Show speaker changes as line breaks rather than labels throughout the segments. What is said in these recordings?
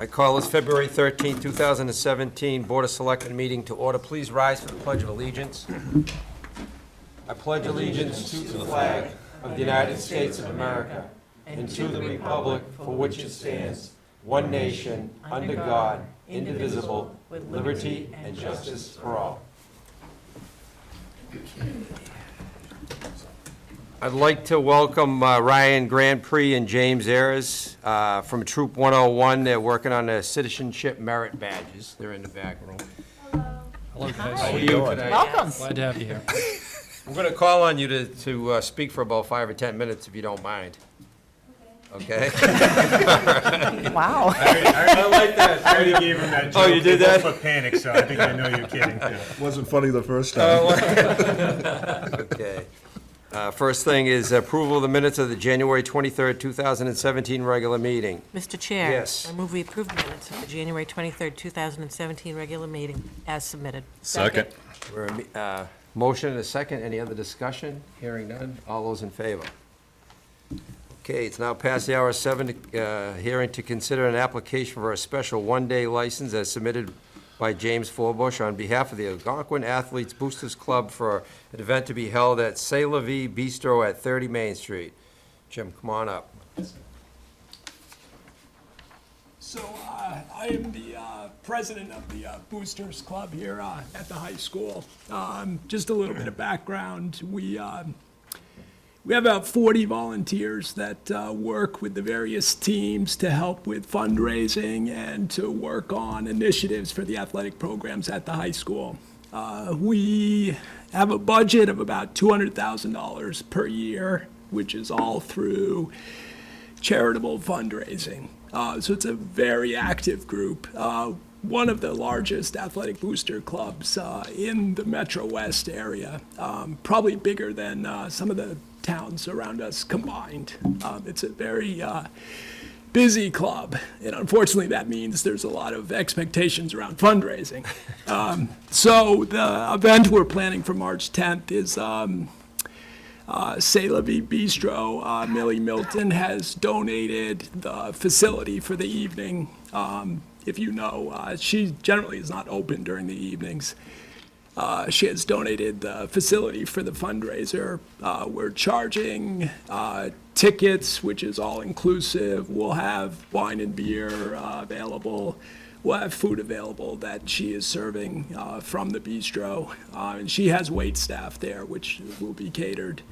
I call this February 13, 2017 Board of Selectmen meeting to order. Please rise for the Pledge of Allegiance. I pledge allegiance to the flag of the United States of America and to the republic for which it stands, one nation, under God, indivisible, with liberty and justice for all. I'd like to welcome Ryan Grand Prix and James Ayers from Troop 101. They're working on their citizenship merit badges. They're in the back room.
Hello, guys.
How are you today?
Welcome.
Glad to have you here.
We're going to call on you to speak for about 5 or 10 minutes, if you don't mind. Okay?
Wow.
I like that.
I already gave him that joke.
Oh, you did that?
For panic, so I think I know you're kidding.
Wasn't funny the first time.
Okay. First thing is approval of the minutes of the January 23rd, 2017 regular meeting.
Mr. Chair.
Yes.
I move we approve the minutes of the January 23rd, 2017 regular meeting as submitted.
Second.
We're, motion and a second. Any other discussion? Hearing none. All those in favor? Okay, it's now past the hour of 7, hearing to consider an application for a special one-day license as submitted by James Forbush on behalf of the Algonquin Athletes Boosters Club for an event to be held at C'est La Vie Bistro at 30 Main Street. Jim, come on up.
So I am the president of the Boosters Club here at the high school. Just a little bit of background. We have about 40 volunteers that work with the various teams to help with fundraising and to work on initiatives for the athletic programs at the high school. We have a budget of about $200,000 per year, which is all through charitable fundraising. So it's a very active group. One of the largest athletic booster clubs in the Metro West area, probably bigger than some of the towns around us combined. It's a very busy club, and unfortunately that means there's a lot of expectations around fundraising. So the event we're planning for March 10th is C'est La Vie Bistro. Millie Milton has donated the facility for the evening. If you know, she generally is not open during the evenings. She has donated the facility for the fundraiser. We're charging tickets, which is all inclusive. We'll have wine and beer available. We'll have food available that she is serving from the bistro. And she has wait staff there, which will be catered.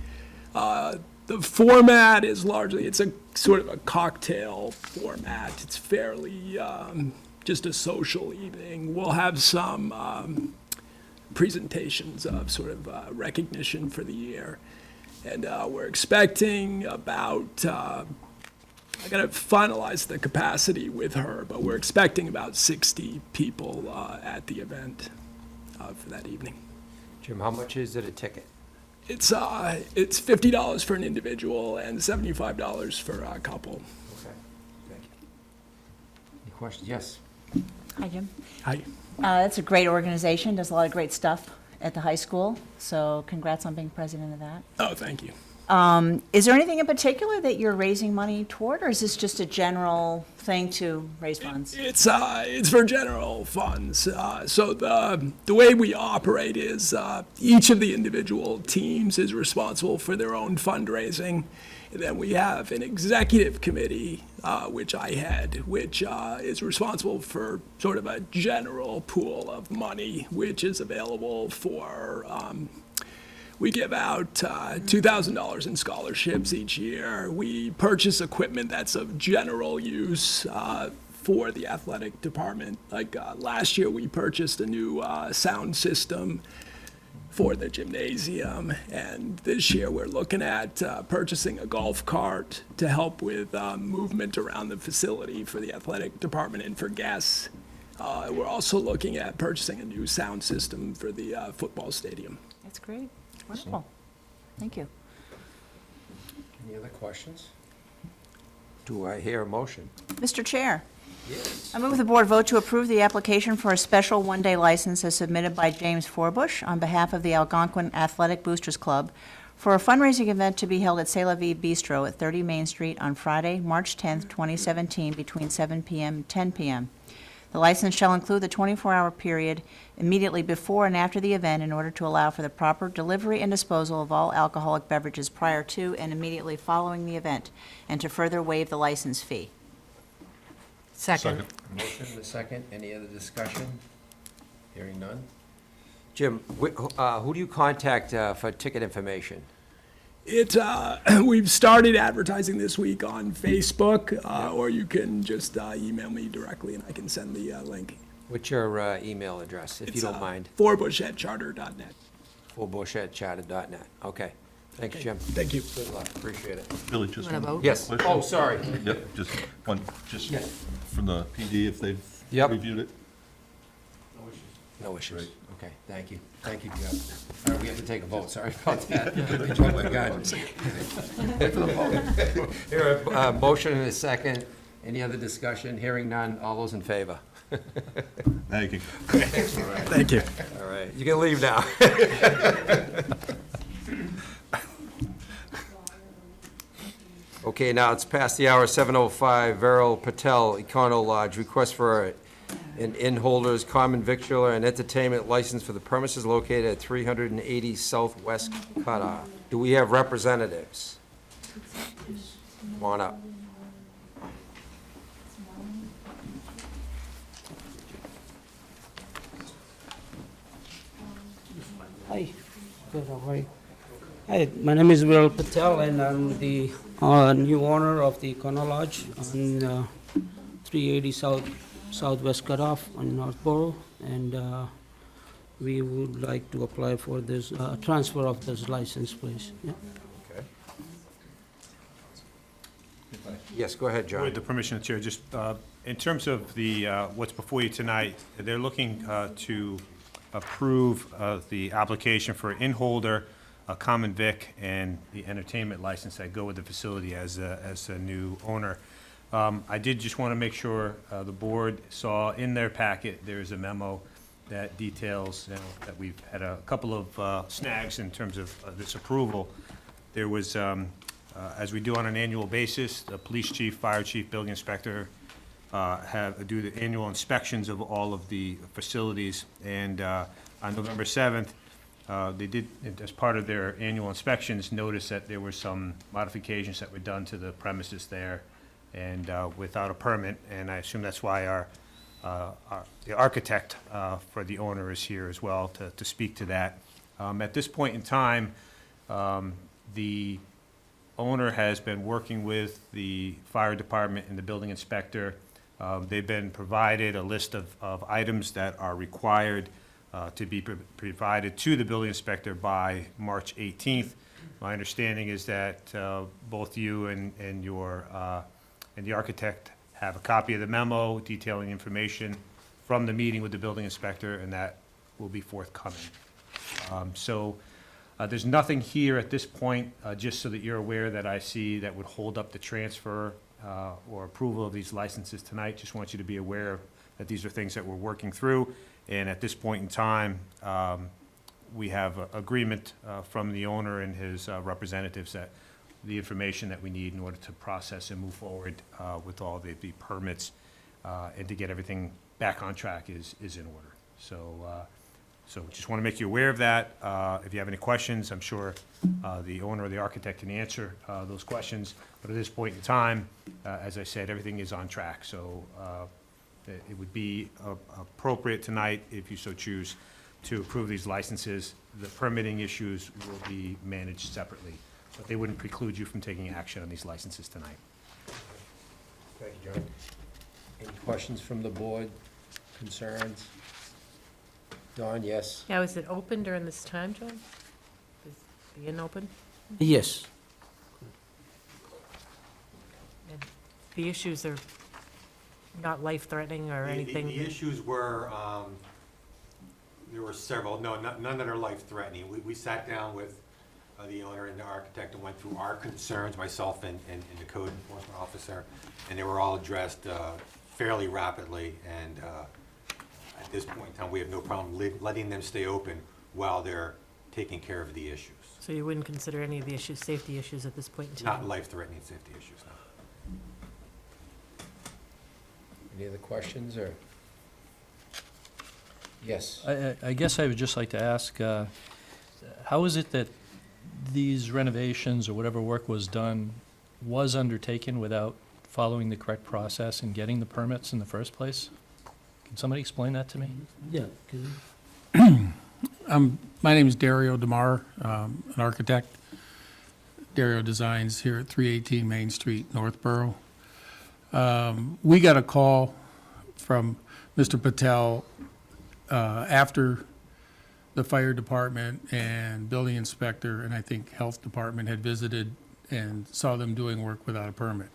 The format is largely, it's a sort of a cocktail format. It's fairly just a social evening. We'll have some presentations of sort of recognition for the year. And we're expecting about, I gotta finalize the capacity with her, but we're expecting about 60 people at the event for that evening.
Jim, how much is it a ticket?
It's $50 for an individual and $75 for a couple.
Okay, thank you. Any questions? Yes.
Hi, Jim.
Hi.
It's a great organization, does a lot of great stuff at the high school, so congrats on being president of that.
Oh, thank you.
Is there anything in particular that you're raising money toward, or is this just a general thing to raise funds?
It's for general funds. So the way we operate is each of the individual teams is responsible for their own fundraising. And then we have an executive committee, which I head, which is responsible for sort of a general pool of money, which is available for, we give out $2,000 in scholarships each year. We purchase equipment that's of general use for the athletic department. Like last year, we purchased a new sound system for the gymnasium, and this year we're looking at purchasing a golf cart to help with movement around the facility for the athletic department and for guests. We're also looking at purchasing a new sound system for the football stadium.
That's great. Wonderful. Thank you.
Any other questions? Do I hear a motion?
Mr. Chair,
Yes.
I move the board vote to approve the application for a special one-day license as submitted by James Forbush on behalf of the Algonquin Athletic Boosters Club for a fundraising event to be held at C'est La Vie Bistro at 30 Main Street on Friday, March 10th, 2017, between 7 p.m. and 10 p.m. The license shall include the 24-hour period immediately before and after the event in order to allow for the proper delivery and disposal of all alcoholic beverages prior to and immediately following the event, and to further waive the license fee.
Second.
Motion and a second. Any other discussion? Hearing none. Jim, who do you contact for ticket information?
We've started advertising this week on Facebook, or you can just email me directly and I can send the link.
What's your email address, if you don't mind?
forbush@charter.net.
Forbush@charter.net. Okay. Thanks, Jim.
Thank you.
Good luck. Appreciate it.
Billy, just
Want to
one.
vote?
Yes.
Question?
Oh, sorry.
Yep, just one, just
Yes.
from the PD, if they've
Yep.
reviewed it.
No issues.
Great.
Okay, thank you. Thank you, Jeff. All right, we have to take a vote, sorry about that. I jumped the gun. Here, a motion and a second. Any other discussion? Hearing none. All those in favor?
Thank you.
Thank you.
All right, you can leave now. Okay, now it's past the hour, 7:05. Viral Patel, Econo Lodge, request for an inn holder's common victular and entertainment license for the premises located at 380 Southwest Cutoff. Do we have representatives? Come on up.
Hi, good, how are you? Hi, my name is Viral Patel, and I'm the new owner of the Econo Lodge on 380 Southwest Cutoff on Northborough, and we would like to apply for this transfer of this license, please. Yeah.
Okay. Yes, go ahead, John.
With the permission of the chair, just in terms of the, what's before you tonight, they're looking to approve the application for inn holder, a common vic, and the entertainment license that go with the facility as a new owner. I did just want to make sure the board saw in their packet, there's a memo that details, that we've had a couple of snags in terms of this approval. There was, as we do on an annual basis, the police chief, fire chief, building inspector do the annual inspections of all of the facilities. And on November 7th, they did, as part of their annual inspections, notice that there were some modifications that were done to the premises there and without a permit. And I assume that's why the architect for the owner is here as well to speak to that. At this point in time, the owner has been working with the fire department and the building inspector. They've been provided a list of items that are required to be provided to the building inspector by March 18th. My understanding is that both you and the architect have a copy of the memo detailing information from the meeting with the building inspector, and that will be forthcoming. There's nothing here at this point, just so that you're aware, that I see that would hold up the transfer or approval of these licenses tonight. Just want you to be aware that these are things that we're working through. And at this point in time, we have agreement from the owner and his representatives that the information that we need in order to process and move forward with all the permits and to get everything back on track is in order. So just want to make you aware of that. If you have any questions, I'm sure the owner or the architect can answer those questions. But at this point in time, as I said, everything is on track. So it would be appropriate tonight, if you so choose, to approve these licenses. The permitting issues will be managed separately, but they wouldn't preclude you from taking action on these licenses tonight.
Thank you, John. Any questions from the board? Concerns? Dawn, yes?
Now, is it open during this time, John? Is the inn open?
Yes.
And the issues are not life-threatening or anything?
The issues were, there were several, none that are life-threatening. We sat down with the owner and the architect and went through our concerns, myself and the code enforcement officer, and they were all addressed fairly rapidly. And at this point in time, we have no problem letting them stay open while they're taking care of the issues.
So you wouldn't consider any of the issues, safety issues at this point in time?
Not life-threatening safety issues, no.
Any other questions, or? Yes.
I guess I would just like to ask, how is it that these renovations or whatever work was done was undertaken without following the correct process and getting the permits in the first place? Can somebody explain that to me?
Yeah. can-
My name is Dario DeMar, an architect. Dario Designs here at 318 Main Street, Northborough. We got a call from Mr. Patel after the fire department and building inspector, and I think health department had visited and saw them doing work without a permit.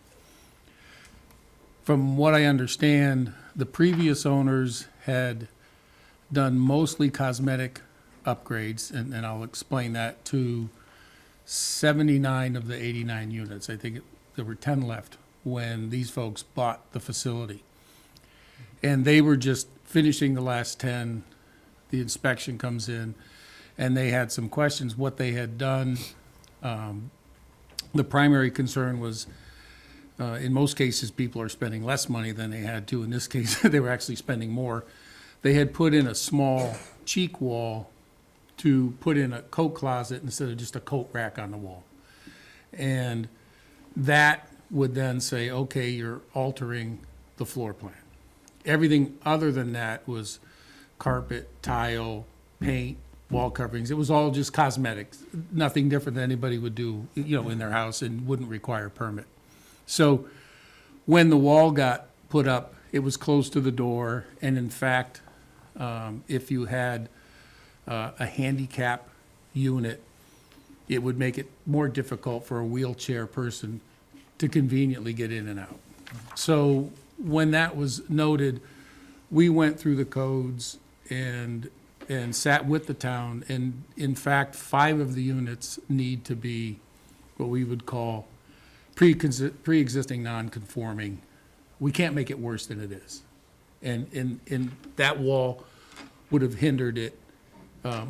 From what I understand, the previous owners had done mostly cosmetic upgrades, and I'll explain that, to 79 of the 89 units. I think there were 10 left when these folks bought the facility. And they were just finishing the last 10. The inspection comes in, and they had some questions, what they had done. The primary concern was, in most cases, people are spending less money than they had to. In this case, they were actually spending more. They had put in a small cheek wall to put in a coat closet instead of just a coat rack on the wall. And that would then say, okay, you're altering the floor plan. Everything other than that was carpet, tile, paint, wall coverings. It was all just cosmetics, nothing different than anybody would do, in their house, and wouldn't require a permit. So when the wall got put up, it was close to the door, and in fact, if you had a handicap unit, it would make it more difficult for a wheelchair person to conveniently get in and out. So when that was noted, we went through the codes and sat with the town, and in fact, 5 of the units need to be what we would call pre-existing non-conforming. We can't make it worse than it is. And that wall would have hindered it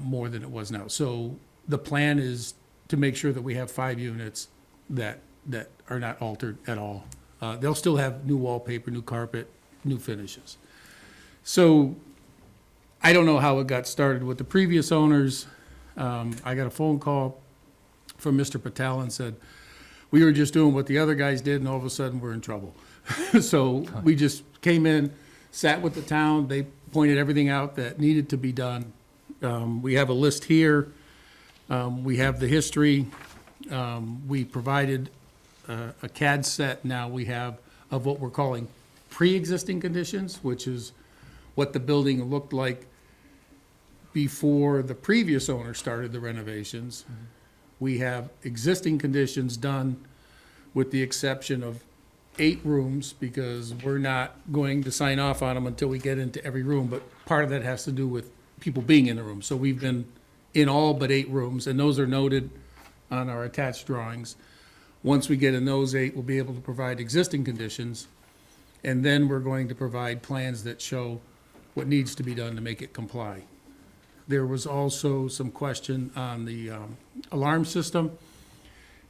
more than it was now. So the plan is to make sure that we have 5 units that are not altered at all. They'll still have new wallpaper, new carpet, new finishes. So I don't know how it got started with the previous owners. I got a phone call from Mr. Patel and said, we were just doing what the other guys did, and all of a sudden we're in trouble. So we just came in, sat with the town. They pointed everything out that needed to be done. We have a list here. We have the history. We provided a CAD set now we have of what we're calling pre-existing conditions, which is what the building looked like before the previous owner started the renovations. We have existing conditions done with the exception of 8 rooms, because we're not going to sign off on them until we get into every room, but part of that has to do with people being in the room. So we've been in all but 8 rooms, and those are noted on our attached drawings. Once we get in those 8, we'll be able to provide existing conditions, and then we're going to provide plans that show what needs to be done to make it comply. There was also some question on the alarm system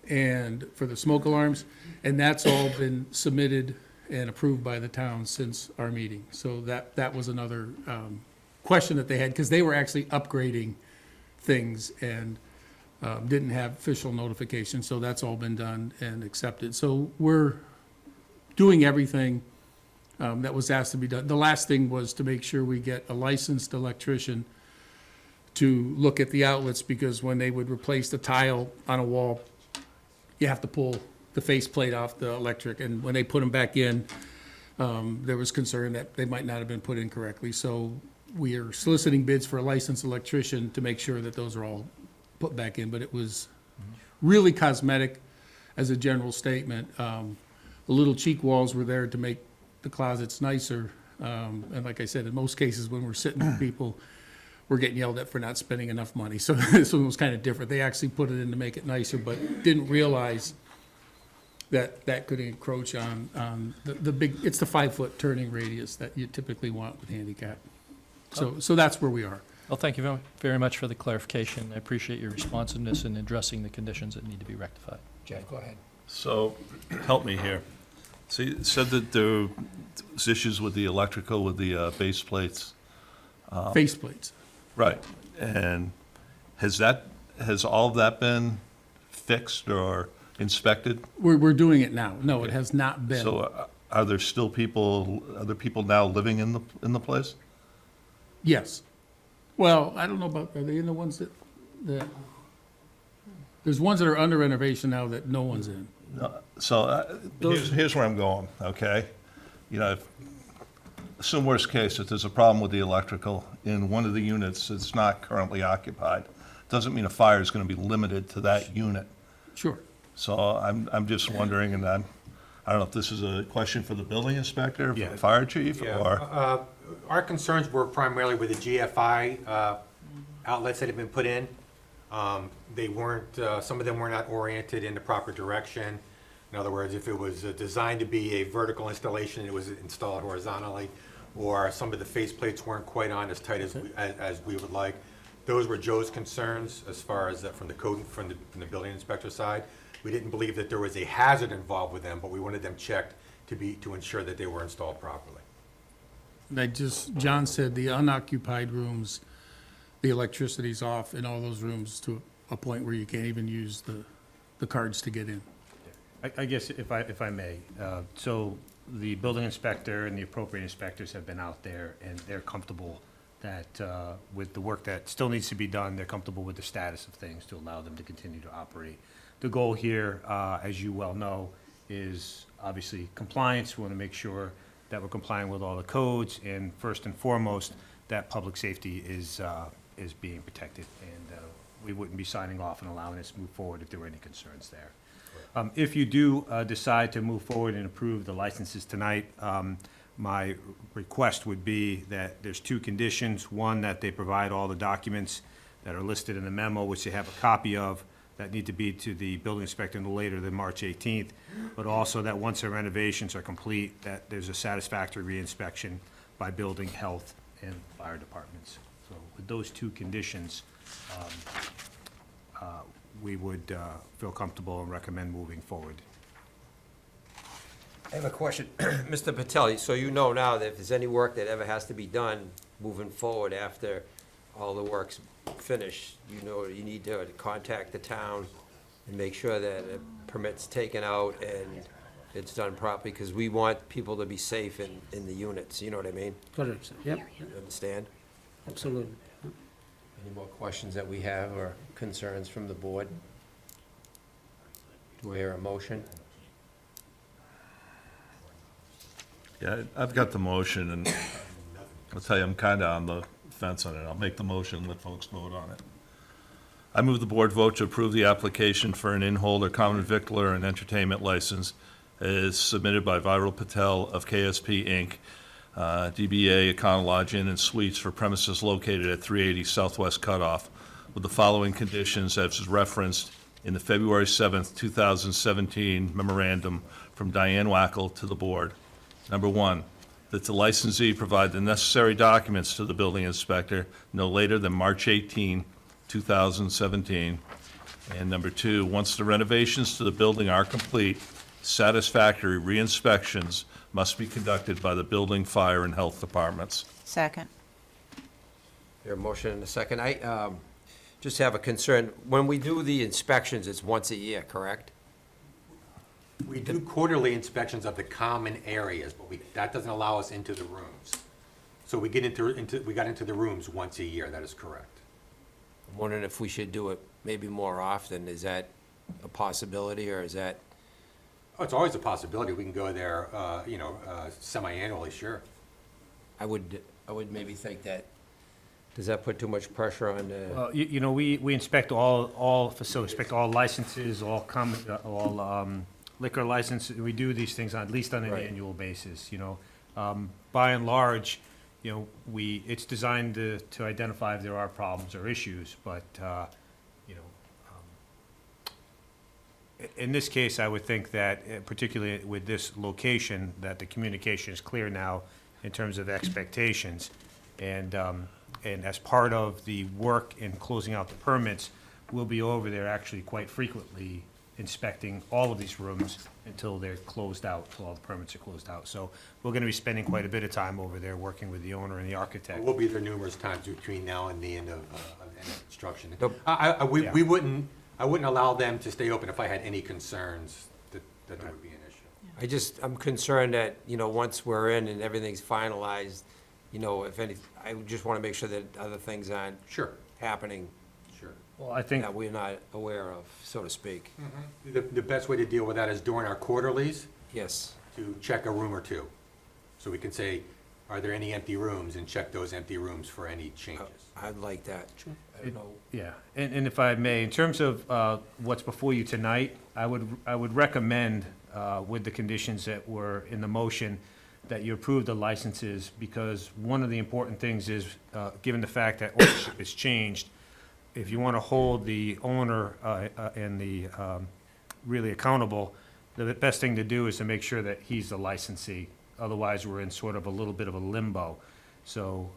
and for the smoke alarms, and that's all been submitted and approved by the town since our meeting. So that was another question that they had, because they were actually upgrading things and didn't have official notification, so that's all been done and accepted. So we're doing everything that was asked to be done. The last thing was to make sure we get a licensed electrician to look at the outlets, because when they would replace the tile on a wall, you have to pull the faceplate off the electric, and when they put them back in, there was concern that they might not have been put in correctly. So we are soliciting bids for a licensed electrician to make sure that those are all put back in, but it was really cosmetic as a general statement. The little cheek walls were there to make the closets nicer, and like I said, in most cases, when we're sitting with people, we're getting yelled at for not spending enough money. So this one was kind of different. They actually put it in to make it nicer, but didn't realize that that could encroach on the big, it's the 5-foot turning radius that you typically want with handicap. So that's where we are.
Well, thank you very much for the clarification. I appreciate your responsiveness in addressing the conditions that need to be rectified.
Jeff, go ahead.
So, help me here. So you said that there was issues with the electrical, with the base plates.
Faceplates.
Right. And has all of that been fixed or inspected?
We're doing it now. No, it has not been.
So are there people now living in the place?
Yes. Well, I don't know about, are they in the ones that, there's ones that are under renovation now that no one's in.
So here's where I'm going, okay? You know, assume worst case, if there's a problem with the electrical in one of the units that's not currently occupied, doesn't mean a fire is going to be limited to that unit.
Sure.
So I'm just wondering, and I don't know if this is a question for the building inspector, for
Yeah.
the fire chief,
Yeah,
or?
our concerns were primarily with the GFI outlets that have been put in. They weren't, some of them were not oriented in the proper direction. In other words, if it was designed to be a vertical installation, it was installed horizontally, or some of the faceplates weren't quite on as tight as we would like. Those were Joe's concerns as far as from the code, from the building inspector side. We didn't believe that there was a hazard involved with them, but we wanted them checked to ensure that they were installed properly.
John said the unoccupied rooms, the electricity's off in all those rooms to a point where you can't even use the cards to get in.
I guess if I may, so the building inspector and the appropriate inspectors have been out there, and they're comfortable that with the work that still needs to be done, they're comfortable with the status of things to allow them to continue to operate. The goal here, as you well know, is obviously compliance. We want to make sure that we're complying with all the codes, and first and foremost, that public safety is being protected. And we wouldn't be signing off and allowing us to move forward if there were any concerns there. If you do decide to move forward and approve the licenses tonight, my request would be that there's two conditions. One, that they provide all the documents that are listed in the memo, which they have a copy of, that need to be to the building inspector no later than March 18th, but also that once the renovations are complete, that there's a satisfactory reinspection by building, health, and fire departments. So with those two conditions, we would feel comfortable and recommend moving forward.
I have a question. Mr. Patel, so you know now that if there's any work that ever has to be done moving forward after all the work's finished, you know you need to contact the town and make sure that a permit's taken out and it's done properly, because we want people to be safe in the units, you know what I mean?
Correct, sir. Yep,
You understand?
absolutely.
Any more questions that we have or concerns from the board? Do I hear a motion?
Yeah, I've got the motion, and I'll tell you, I'm kind of on the fence on it. I'll make the motion and let folks vote on it. I move the board vote to approve the application for an in-holder common victular and entertainment license as submitted by Viral Patel of KSP Inc., DBA Econo Lodge Inn and Suites for premises located at 380 Southwest Cutoff, with the following conditions as referenced in the February 7th, 2017 memorandum from Diane Wackel to the board. Number one, that the licensee provide the necessary documents to the building inspector no later than March 18, 2017. And number two, once the renovations to the building are complete, satisfactory re-inspections must be conducted by the building, fire, and health departments.
Second.
There a motion and a second. I just have a concern. When we do the inspections, it's once a year, correct?
We do quarterly inspections of the common areas, but that doesn't allow us into the rooms. So we got into the rooms once a year, that is correct.
I'm wondering if we should do it maybe more often. Is that a possibility, or is that?
Oh, it's always a possibility. We can go there, semi-annually, sure.
I would maybe think that, does that put too much pressure on the?
Well, we inspect all facilities, inspect all licenses, all liquor licenses. We do these things at least on an
Right.
annual basis, By and large, it's designed to identify if there are problems or issues, but, in this case, I would think that, particularly with this location, that the communication is clear now in terms of expectations. And And as part of the work in closing out the permits, we'll be over there actually quite frequently inspecting all of these rooms until they're closed out, till all the permits are closed out. So we're gonna be spending quite a bit of time over there working with the owner and the architect.
We'll be there numerous times between now and the end of construction.
Nope.
We
Yeah.
wouldn't, I wouldn't allow them to stay open if I had any concerns that there would be an issue.
I'm concerned that, once we're in and everything's finalized, if any, I just want to make sure that other things aren't
Sure,
happening
sure.
Well, I think,
that we're not aware of, so to speak.
The best way to deal with that is during our quarterlies,
Yes.
to check a room or two. So we can say, are there any empty rooms, and check those empty rooms for any changes.
I'd like that. I don't know.
yeah, and if I may, in terms of what's before you tonight, I would recommend, with the conditions that were in the motion, that you approve the licenses, because one of the important things is, given the fact that ownership has changed, if you want to hold the owner and the really accountable, the best thing to do is to make sure that he's the licensee. Otherwise, we're in sort of a little bit of a limbo. So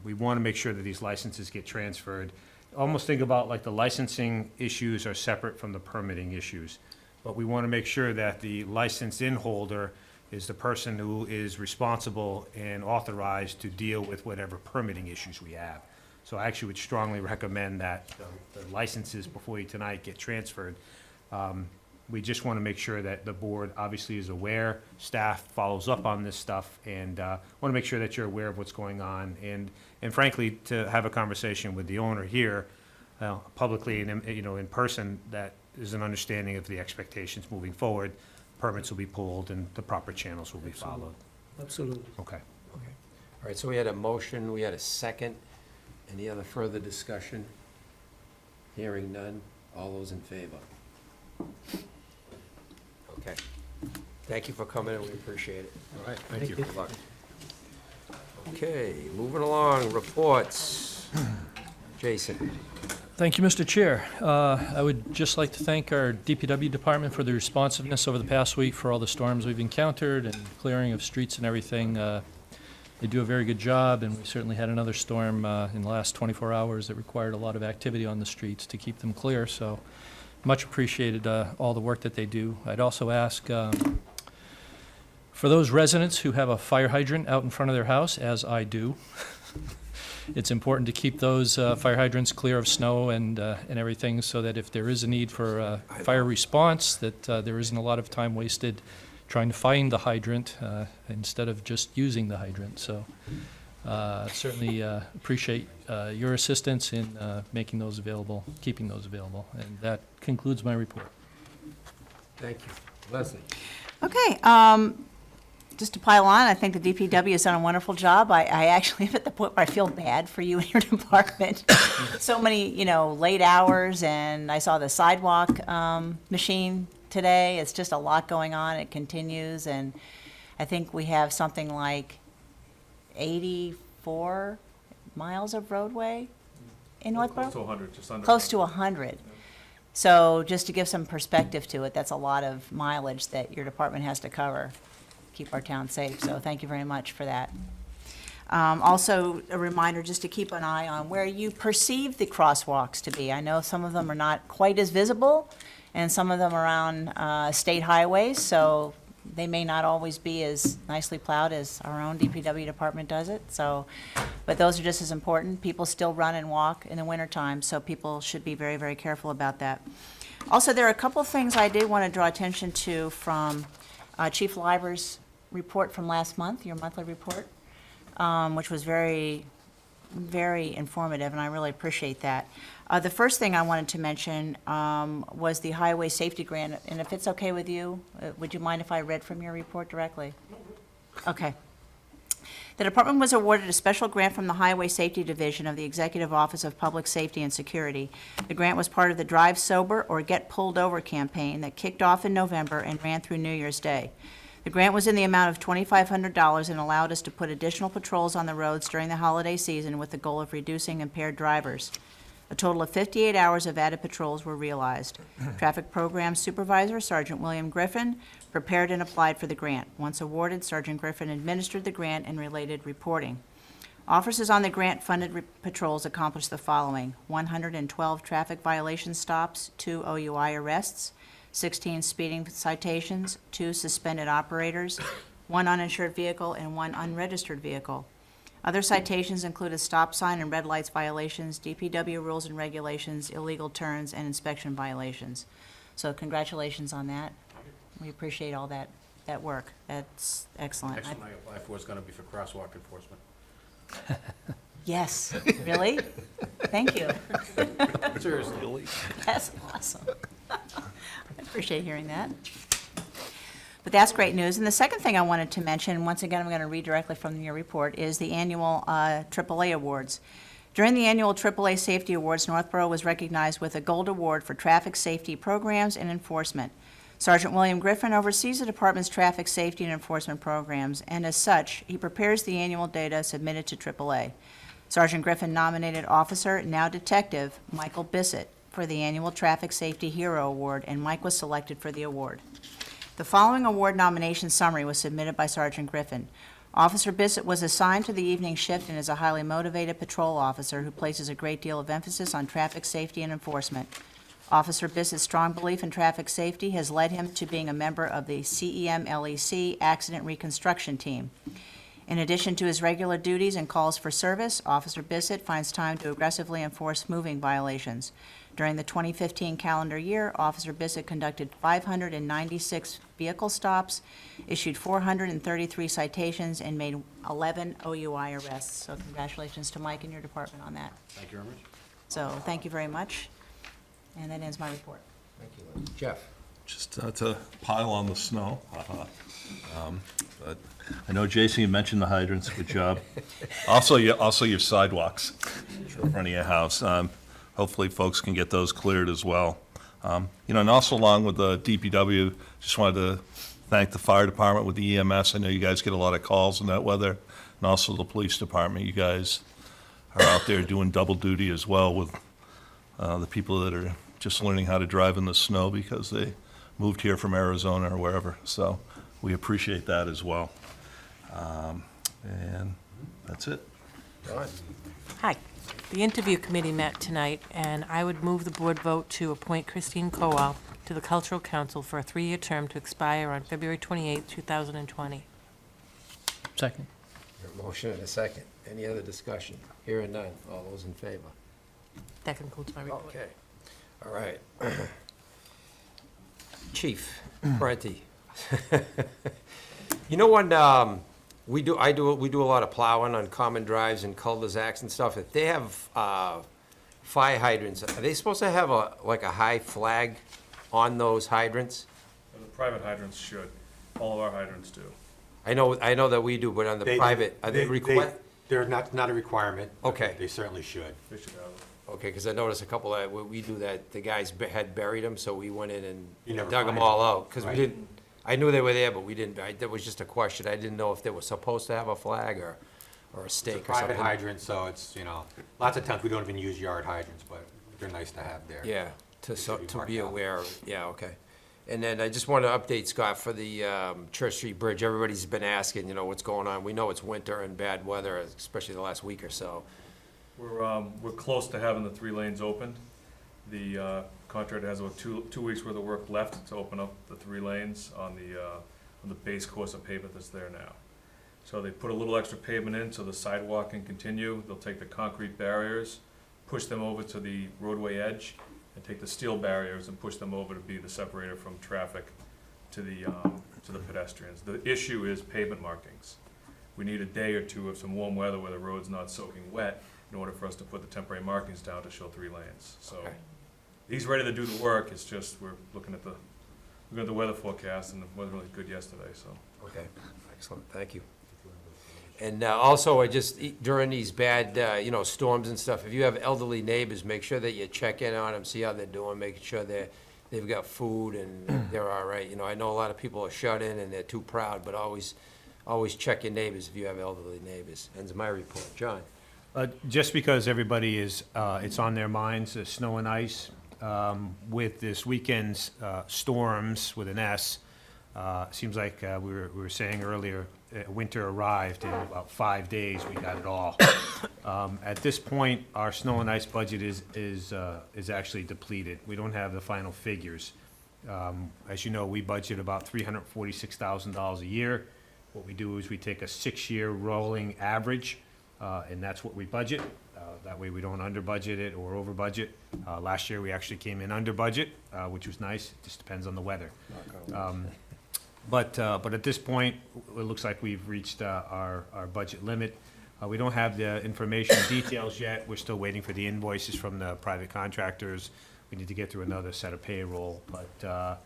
we want to make sure that these licenses get transferred. Almost think about like the licensing issues are separate from the permitting issues. But we want to make sure that the license-in holder is the person who is responsible and authorized to deal with whatever permitting issues we have. So I actually would strongly recommend that the licenses before you tonight get transferred. We just want to make sure that the board obviously is aware, staff follows up on this stuff, and want to make sure that you're aware of what's going on. And frankly, to have a conversation with the owner here, publicly and, in person, that is an understanding of the expectations moving forward. Permits will be pulled and the proper channels will be followed.
Absolutely.
Okay.
All right, so we had a motion, we had a second. Any other further discussion? Hearing none. All those in favor? Okay. Thank you for coming, and we appreciate it.
All right, thank you.
Good luck. Okay, moving along, reports. Jason?
Thank you, Mr. Chair. I would just like to thank our DPW department for the responsiveness over the past week for all the storms we've encountered and clearing of streets and everything. They do a very good job, and we certainly had another storm in the last 24 hours that required a lot of activity on the streets to keep them clear, so much appreciated all the work that they do. I'd also ask for those residents who have a fire hydrant out in front of their house, as I do, it's important to keep those fire hydrants clear of snow and everything, so that if there is a need for fire response, that there isn't a lot of time wasted trying to find the hydrant instead of just using the hydrant. So certainly appreciate your assistance in making those available, keeping those available. And that concludes my report.
Thank you. Leslie?
Okay, just to pile on, I think the DPW has done a wonderful job. I actually am at the point where I feel bad for you and your department. So many, late hours, and I saw the sidewalk machine today. It's just a lot going on. It continues, and I think we have something like 84 miles of roadway in Northborough?
Close to 100, just under.
Close to 100. So just to give some perspective to it, that's a lot of mileage that your department has to cover, keep our town safe. So thank you very much for that. Also, a reminder just to keep an eye on where you perceive the crosswalks to be. I know some of them are not quite as visible, and some of them are on state highways, so they may not always be as nicely plowed as our own DPW department does it. So, but those are just as important. People still run and walk in the wintertime, so people should be very, very careful about that. Also, there are a couple things I did want to draw attention to from Chief Liver's report from last month, your monthly report, which was very, very informative, and I really appreciate that. The first thing I wanted to mention was the highway safety grant, and if it's okay with you, would you mind if I read from your report directly? Okay. The department was awarded a special grant from the Highway Safety Division of the Executive Office of Public Safety and Security. The grant was part of the Drive Sober or Get Pulled Over campaign that kicked off in November and ran through New Year's Day. The grant was in the amount of $2,500 and allowed us to put additional patrols on the roads during the holiday season with the goal of reducing impaired drivers. A total of 58 hours of added patrols were realized. Traffic Program Supervisor Sergeant William Griffin prepared and applied for the grant. Once awarded, Sergeant Griffin administered the grant and related reporting. Officers on the grant-funded patrols accomplished the following: 112 traffic violation stops, 2 OUI arrests, 16 speeding citations, 2 suspended operators, 1 uninsured vehicle, and 1 unregistered vehicle. Other citations included stop sign and red lights violations, DPW rules and regulations, illegal turns, and inspection violations. So congratulations on that. We appreciate all that work. That's excellent.
Next one I apply for is gonna be for crosswalk enforcement.
Yes, really? Thank you.
Seriously.
That's awesome. I appreciate hearing that. But that's great news. And the second thing I wanted to mention, once again, I'm going to read directly from your report, is the annual AAA awards. During the annual AAA Safety Awards, Northborough was recognized with a Gold Award for traffic safety programs and enforcement. Sergeant William Griffin oversees the department's traffic safety and enforcement programs, and as such, he prepares the annual data submitted to AAA. Sergeant Griffin nominated Officer, now Detective, Michael Bissett for the annual Traffic Safety Hero Award, and Mike was selected for the award. The following award nomination summary was submitted by Sergeant Griffin. Officer Bissett was assigned to the evening shift and is a highly motivated patrol officer who places a great deal of emphasis on traffic safety and enforcement. Officer Bissett's strong belief in traffic safety has led him to being a member of the CEMLEC Accident Reconstruction Team. In addition to his regular duties and calls for service, Officer Bissett finds time to aggressively enforce moving violations. During the 2015 calendar year, Officer Bissett conducted 596 vehicle stops, issued 433 citations, and made 11 OUI arrests. So congratulations to Mike and your department on that.
Thank you very much.
So thank you very much. And that ends my report.
Thank you, Liz. Jeff?
Just to pile on the snow. But I know, Jason, you mentioned the hydrants, good job. Also your sidewalks in front of your house. Hopefully folks can get those cleared as well. And also along with the DPW, just wanted to thank the fire department with the EMS. I know you guys get a lot of calls in that weather, and also the police department. You guys are out there doing double duty as well with the people that are just learning how to drive in the snow because they moved here from Arizona or wherever. So we appreciate that as well. And that's it.
John?
Hi. The interview committee met tonight, and I would move the board vote to appoint Christine Kowal to the Cultural Council for a 3-year term to expire on February 28, 2020.
Second.
A motion and a second. Any other discussion? Hearing none. All those in favor?
That concludes my report.
Okay. All right. Chief Parenti. You know when we do a lot of plowing on common drives and cul-de-sacs and stuff. If they have fire hydrants, are they supposed to have a high flag on those hydrants?
The private hydrants should. All of our hydrants do.
I know that we do, but on the private, are they required?
They're not a requirement. but
Okay.
They certainly should.
They should have it.
Okay, because I noticed a couple that, we do that, the guys had buried them, so we went in
You
and
never
dug them
find
all
them.
out. Because we
Right.
didn't, I knew they were there, but we didn't, that was just a question. I didn't know if they were supposed to have a flag or a
It's a
stake or something.
private hydrant, so it's, lots of times we don't even use yard hydrants, but they're nice to have there.
Yeah,
They should be
to
marked
be
out.
aware, yeah, okay. And then I just want to update Scott for the Church Street Bridge. Everybody's been asking, what's going on. We know it's winter and bad weather, especially the last week or so.
We're close to having the 3 lanes open. The contractor has about two weeks worth of work left to open up the 3 lanes on the base course of pavement that's there now. So they put a little extra pavement in so the sidewalk can continue. They'll take the concrete barriers, push them over to the roadway edge, and take the steel barriers and push them over to be the separator from traffic to the pedestrians. The issue is pavement markings. We need a day or two of some warm weather where the road's not soaking wet in order for us to put the temporary markings down to show 3 lanes. So
Okay.
he's ready to do the work. It's just we're looking at the weather forecast, and it wasn't really good yesterday, so.
Okay, excellent, thank you. And also, during these bad, storms and stuff, if you have elderly neighbors, make sure that you check in on them, see how they're doing, making sure they've got food and they're all right. I know a lot of people are shut in and they're too proud, but always check your neighbors if you have elderly neighbors. Ends my report. John?
Just because everybody is, it's on their minds, the snow and ice, with this weekend's storms with an S, seems like we were saying earlier, winter arrived, in about 5 days, we got it all. At this point, our snow and ice budget is actually depleted. We don't have the final figures. As you know, we budget about $346,000 a year. What we do is we take a 6-year rolling average, and that's what we budget. That way we don't under budget it or over budget. Last year, we actually came in under budget, which was nice. It just depends on the weather. But at this point, it looks like we've reached our budget limit. We don't have the information details yet. We're still waiting for the invoices from the private contractors. We need to get through another set of payroll. But,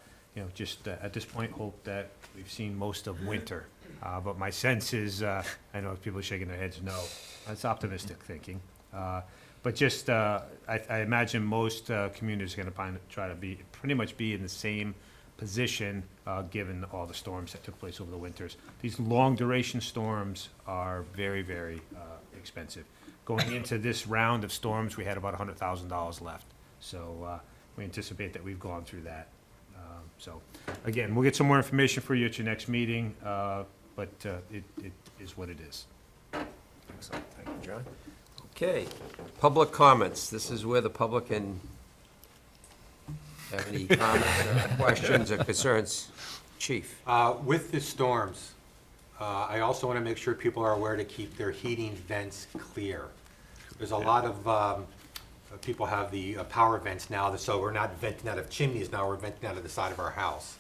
just at this point, hope that we've seen most of winter. But my sense is, I know people are shaking their heads, no. That's optimistic thinking. But just, I imagine most communities are going to try to pretty much be in the same position, given all the storms that took place over the winters. These long-duration storms are very, very expensive. Going into this round of storms, we had about $100,000 left. So we anticipate that we've gone through that. So, again, we'll get some more information for you at your next meeting, but it is what it is.
Excellent, thank you, John. Okay, public comments. This is where the public can have any comments or questions or concerns. Chief?
With the storms, I also want to make sure people are aware to keep their heating vents clear. There's a lot of people have the power vents now, so we're not venting out of chimneys now, we're venting out of the side of our house.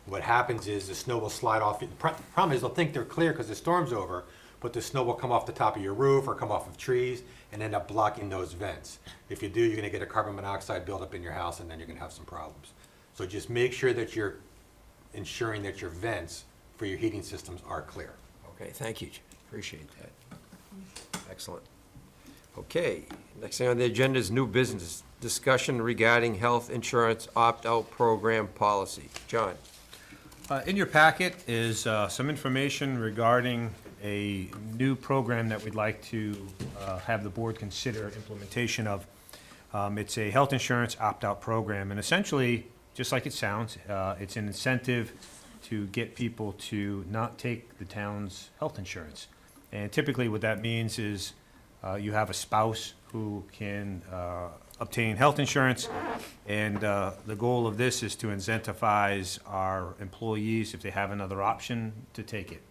What happens is the snow will slide off. The problem is they'll think they're clear because the storm's over, but the snow will come off the top of your roof or come off of trees and end up blocking those vents. If you do, you're going to get a carbon monoxide buildup in your house, and then you're going to have some problems. So just make sure that you're ensuring that your vents for your heating systems are clear.
Okay, thank you, Chief. Appreciate that. Excellent. Okay, next thing on the agenda is new business discussion regarding health insurance opt-out program policy. John?
In your packet is some information regarding a new program that we'd like to have the board consider implementation of. It's a health insurance opt-out program, and essentially, just like it sounds, it's an incentive to get people to not take the town's health insurance. And typically what that means is you have a spouse who can obtain health insurance, and the goal of this is to incentivize our employees, if they have another option, to take it.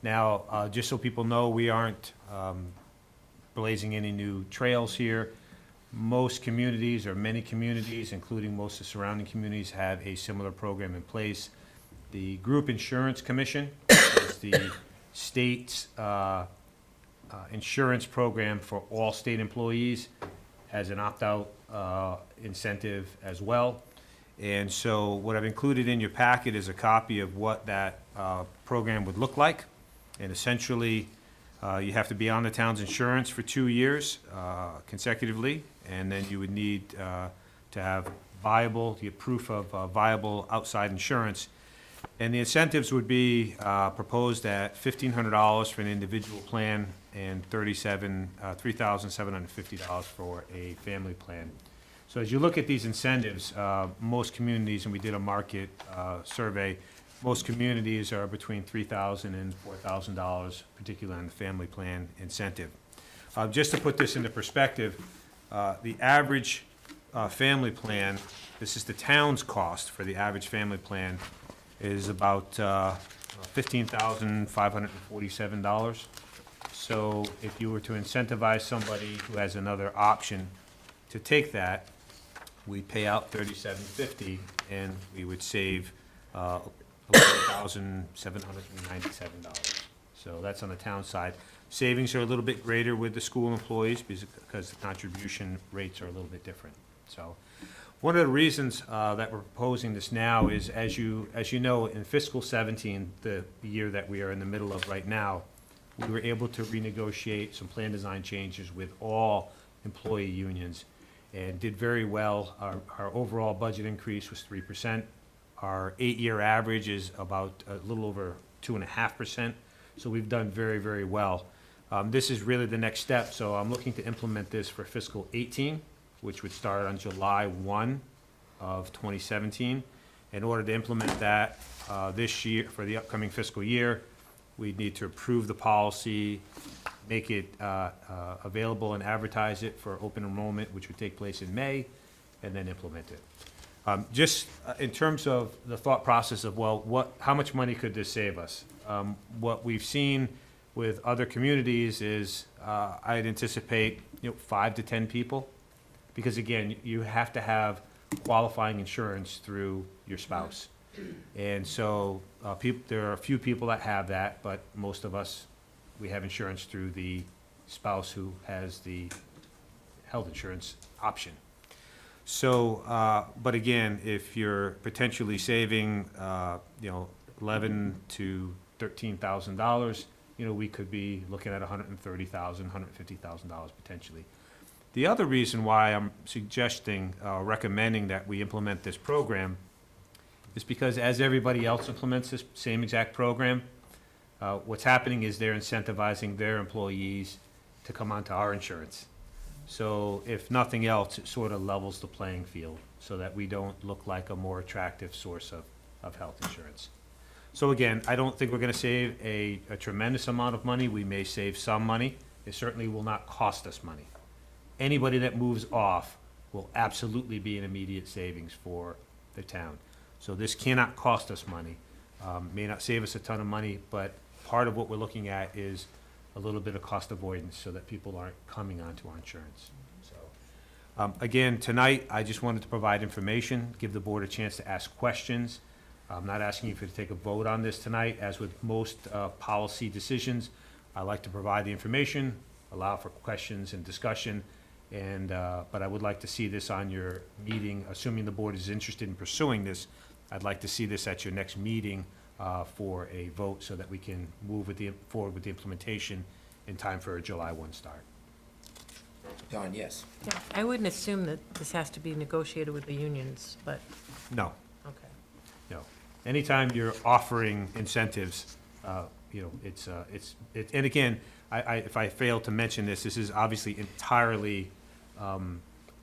Now, just so people know, we aren't blazing any new trails here. Most communities, or many communities, including most of the surrounding communities, have a similar program in place. The Group Insurance Commission is the state's insurance program for all state employees, has an opt-out incentive as well. And so what I've included in your packet is a copy of what that program would look like. And essentially, you have to be on the town's insurance for 2 years consecutively, and then you would need to have proof of viable outside insurance. And the incentives would be proposed at $1,500 for an individual plan and $3,750 for a family plan. So as you look at these incentives, most communities, and we did a market survey, most communities are between $3,000 and $4,000, particularly on the family plan incentive. Just to put this into perspective, the average family plan, this is the town's cost for the average family plan, is about $15,547. So if you were to incentivize somebody who has another option to take that, we'd pay out $3,750, and we would save $11,797. So that's on the town side. Savings are a little bit greater with the school employees because the contribution rates are a little bit different. So one of the reasons that we're proposing this now is, as you know, in fiscal 17, the year that we are in the middle of right now, we were able to renegotiate some plan design changes with all employee unions and did very well. Our overall budget increase was 3%. Our 8-year average is about a little over 2.5%. So we've done very, very well. This is really the next step. So I'm looking to implement this for fiscal 18, which would start on July 1 of 2017. In order to implement that this year, for the upcoming fiscal year, we need to approve the policy, make it available and advertise it for open enrollment, which would take place in May, and then implement it. Just in terms of the thought process of, well, how much money could this save us? What we've seen with other communities is, I'd anticipate, 5 to 10 people. Because again, you have to have qualifying insurance through your spouse. And so, there are a few people that have that, but most of us, we have insurance through the spouse who has the health insurance option. So, but again, if you're potentially saving, $11,000 to $13,000, we could be looking at $130,000, $150,000 potentially. The other reason why I'm suggesting, recommending that we implement this program is because as everybody else implements this same exact program, what's happening is they're incentivizing their employees to come onto our insurance. So if nothing else, it sort of levels the playing field so that we don't look like a more attractive source of health insurance. So again, I don't think we're gonna save a tremendous amount of money. We may save some money. It certainly will not cost us money. Anybody that moves off will absolutely be an immediate savings for the town. So this cannot cost us money. May not save us a ton of money, but part of what we're looking at is a little bit of cost avoidance so that people aren't coming onto our insurance. So, again, tonight, I just wanted to provide information, give the board a chance to ask questions. I'm not asking you to take a vote on this tonight. As with most policy decisions, I like to provide the information, allow for questions and discussion, and, but I would like to see this on your meeting, assuming the board is interested in pursuing this. I'd like to see this at your next meeting for a vote so that we can move forward with the implementation in time for a July 1 start.
Don, yes.
Yeah, I wouldn't assume that this has to be negotiated with the unions, but,
No,
okay.
no. Anytime you're offering incentives, and again, if I fail to mention this, this is obviously entirely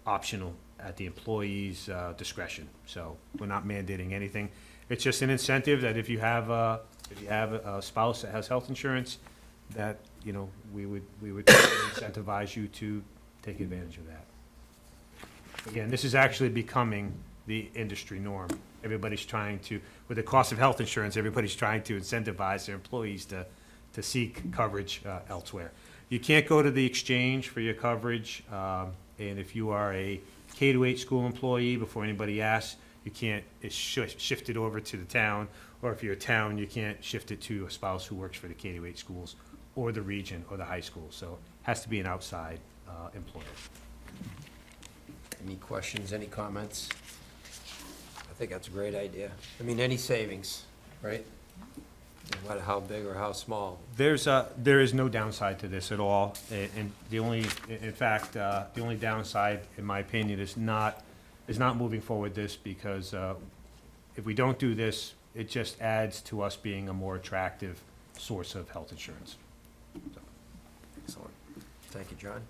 optional at the employee's discretion. So we're not mandating anything. It's just an incentive that if you have a spouse that has health insurance, that, we would incentivize you to take advantage of that. Again, this is actually becoming the industry norm. Everybody's trying to, with the cost of health insurance, everybody's trying to incentivize their employees to seek coverage elsewhere. You can't go to the exchange for your coverage, and if you are a K-8 school employee, before anybody asks, you can't shift it over to the town, or if you're a town, you can't shift it to a spouse who works for the K-8 schools, or the region, or the high school. So it has to be an outside employer.
Any questions, any comments? I think that's a great idea. I mean, any savings, right? No matter how big or how small.
There is no downside to this at all, and the only downside, in my opinion, is not moving forward this, because if we don't do this, it just adds to us being a more attractive source of health insurance. So,
Excellent. Thank you, John.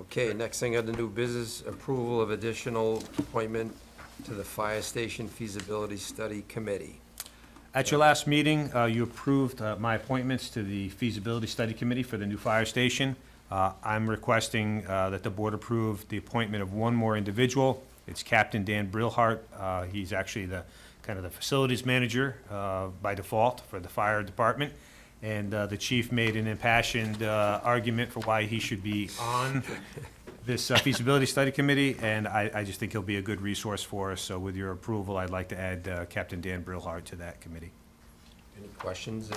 Okay, next thing on the new business, approval of additional appointment to the Fire Station Feasibility Study Committee.
At your last meeting, you approved my appointments to the Feasibility Study Committee for the new fire station. I'm requesting that the board approve the appointment of one more individual. It's Captain Dan Brilhart. He's actually the facilities manager by default for the fire department. And the chief made an impassioned argument for why he should be on this feasibility study committee, and I just think he'll be a good resource for us. So with your approval, I'd like to add Captain Dan Brilhart to that committee.
Any questions?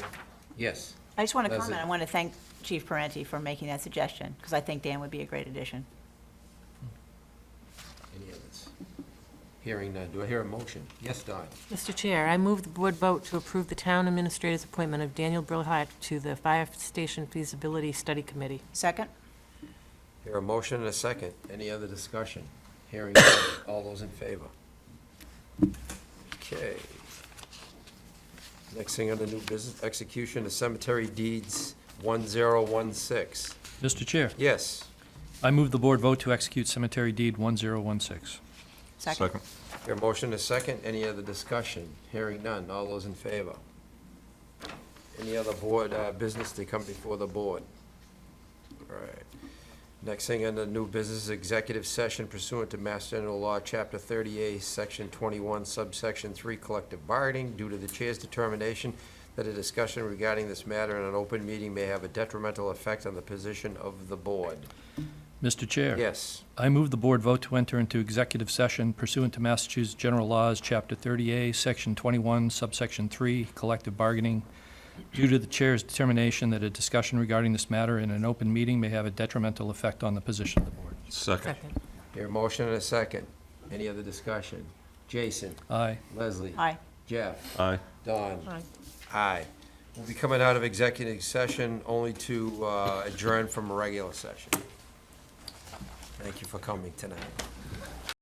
Yes.
I just want to
Leslie.
comment, I want to thank Chief Parenti for making that suggestion, because I think Dan would be a great addition.
Any others? Hearing none. Do I hear a motion? Yes, Don.
Mr. Chair, I move the board vote to approve the town administrator's appointment of Daniel Brilhart to the Fire Station Feasibility Study Committee.
Second?
Hear a motion and a second. Any other discussion? Hearing none. All those in favor? Okay. Next thing on the new business, execution of cemetery deeds 1016.
Mr. Chair,
Yes.
I move the board vote to execute cemetery deed 1016.
Second.
Hear a motion and a second. Any other discussion? Hearing none. All those in favor? Any other board business to come before the board? All right. Next thing under new business, executive session pursuant to Mass General Law, Chapter 30A, Section 21, Subsection 3, collective bargaining, due to the chair's determination that a discussion regarding this matter in an open meeting may have a detrimental effect on the position of the board.
Mr. Chair.
Yes.
I move the board vote to enter into executive session pursuant to Massachusetts General Laws, Chapter 30A, Section 21, Subsection 3, collective bargaining, due to the chair's determination that a discussion regarding this matter in an open meeting may have a detrimental effect on the position of the board.
Second.
Second.
Here, a motion and a second. Any other discussion? Jason?
Aye.
Leslie?
Aye.
Jeff?
Aye.
Don?
Aye.
Aye. We'll be coming out of executive session only to adjourn from a regular session. Thank you for coming tonight.